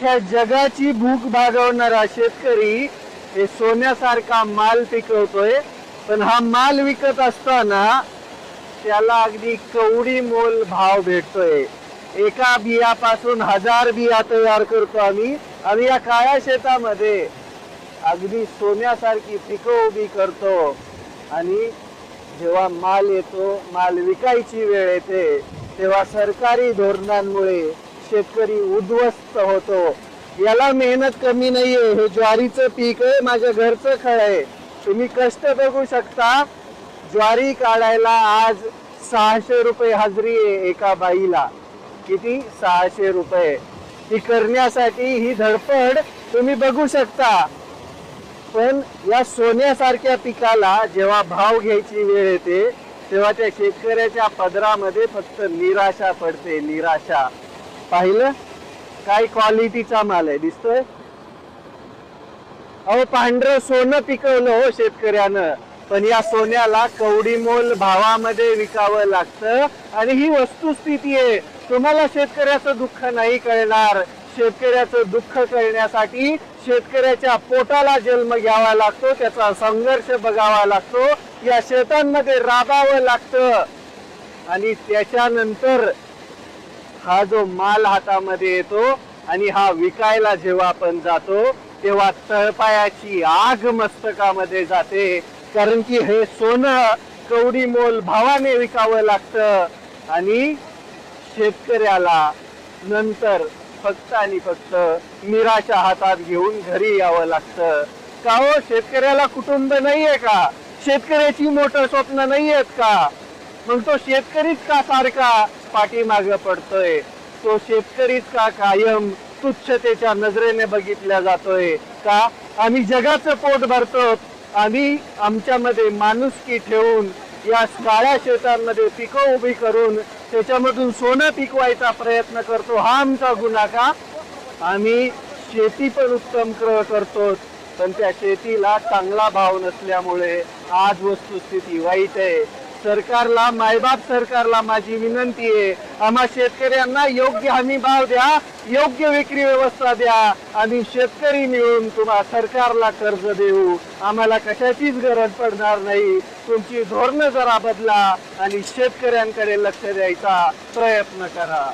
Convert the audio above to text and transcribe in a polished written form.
अख्ख्या जगाची भूक भागवणारा शेतकरी हे सोन्यासारखा माल पिकवतोय, पण हा माल विकत असताना त्याला अगदी कवडी मोल भाव भेटतोय। एका बियापासून 1000 बिया तयार करतो आम्ही या काळ्या शेतामध्ये अगदी सोन्यासारखी पिकं उभी करतो आणि जेव्हा माल येतो, माल विकायची वेळ येते, तेव्हा सरकारी धोरणांमुळे शेतकरी उद्ध्वस्त होतो। याला मेहनत कमी नाहीये, हे ज्वारीचं पीक आहे, माझ्या घरचं खळ आहे। तुम्ही कष्ट बघू शकता। ज्वारी काढायला आज 600 रुपये हजरी आहे एका बाईला। किती? 600 रुपये। ही करण्यासाठी ही धडपड तुम्ही बघू शकता। पण या सोन्यासारख्या पिकाला जेव्हा भाव घ्यायची वेळ येते, तेव्हा त्या शेतकऱ्याच्या पदरामध्ये फक्त निराशा पडते, निराशा। पाहिलं काय क्वालिटीचा माल आहे, दिसतोय? अहो, पांढरं सोनं पिकवलं हो शेतकऱ्यानं, पण या सोन्याला कवडी मोल भावामध्ये विकावं लागतं आणि ही वस्तुस्थिती आहे। तुम्हाला शेतकऱ्याचं दुःख नाही कळणार। शेतकऱ्याचं दुःख कळण्यासाठी शेतकऱ्याच्या पोटाला जन्म घ्यावा लागतो, त्याचा संघर्ष बघावा लागतो, या शेतांमध्ये राबावं लागतं आणि त्याच्यानंतर हा जो माल हातामध्ये येतो आणि हा विकायला जेव्हा आपण जातो, तेव्हा तळपायाची आग मस्तकामध्ये जाते, कारण की हे सोनं कवडी मोल भावाने विकावं लागतं आणि शेतकऱ्याला नंतर फक्त आणि फक्त निराशा हातात घेऊन घरी यावं लागतं। का हो, शेतकऱ्याला कुटुंब नाहीये का? शेतकऱ्याची मोठं स्वप्न नाहीयेत का? मग तो शेतकरीच का सारखा पाठीमागे पडतोय? तो शेतकरीच का कायम तुच्छतेच्या नजरेने बघितला जातोय? का आम्ही जगाचं पोट भरतो, आम्ही आमच्यामध्ये माणुसकी ठेवून या काळ्या शेतांमध्ये पिकं उभी करून त्याच्यामधून सोनं पिकवायचा प्रयत्न करतो, हा आमचा गुन्हा का? आम्ही शेती पण उत्तम करतो, पण त्या शेतीला चांगला भाव नसल्यामुळे आज वस्तुस्थिती वाईट आहे। सरकारला, मायबाप सरकारला माझी विनंती आहे, आम्हा शेतकऱ्यांना योग्य हमी भाव द्या, योग्य विक्री व्यवस्था द्या, आम्ही शेतकरी मिळून तुम्हा सरकारला कर्ज देऊ, आम्हाला कशाचीच गरज पडणार नाही। तुमची धोरणं जरा बदला आणि शेतकऱ्यांकडे लक्ष द्यायचा प्रयत्न करा।